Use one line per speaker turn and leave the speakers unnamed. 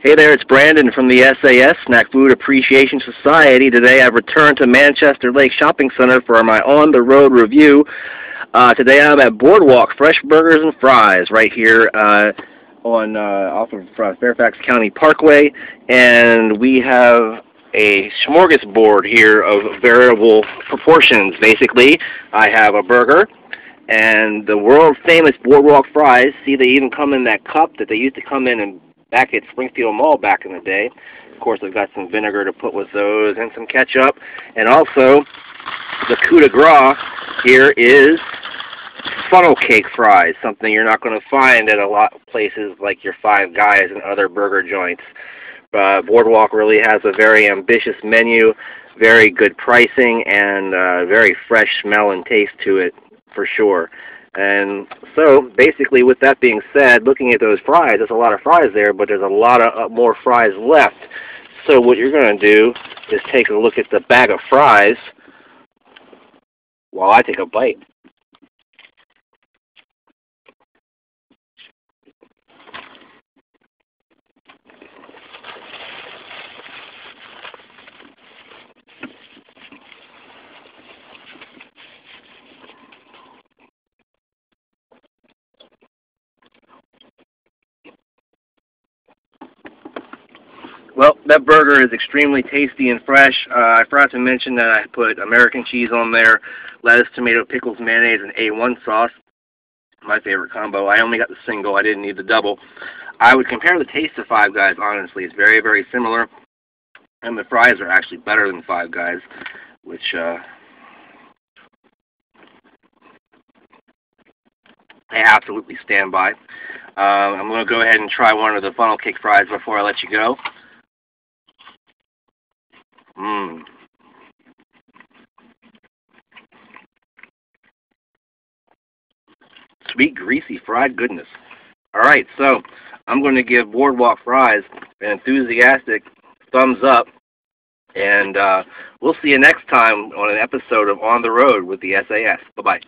Hey there, it's Brandon from the SAS, Snack Food Appreciation Society. Today I've returned to Manchester Lake Shopping Center for my on-the-road review. Today I'm at Boardwalk Fresh Burgers and Fries right here off of Fairfax County Parkway, and we have a smorgasbord here of variable proportions. Basically, I have a burger and the world-famous Boardwalk Fries. See, they even come in that cup that they used to come in and back at Springfield Mall back in the day. Of course, I've got some vinegar to put with those and some ketchup. And also, the coup de grace here is funnel cake fries, something you're not going to find at a lot of places like your Five Guys and other burger joints. Boardwalk really has a very ambitious menu, very good pricing, and very fresh smell and taste to it for sure. And so, basically, with that being said, looking at those fries, there's a lot of fries there, but there's a lot of more fries left. So what you're going to do is take a look at the bag of fries while I take a bite. Well, that burger is extremely tasty and fresh. I forgot to mention that I put American cheese on there, lettuce, tomato, pickles, mayonnaise, and A1 sauce. My favorite combo. I only got the single. I didn't need the double. I would compare the taste of Five Guys, honestly. It's very, very similar. And the fries are actually better than Five Guys, which I absolutely stand by. I'm going to go ahead and try one of the funnel cake fries before I let you go. Sweet, greasy, fried goodness. Alright, so I'm going to give Boardwalk Fries an enthusiastic thumbs up, and we'll see you next time on an episode of On the Road with the SAS. Bye-bye.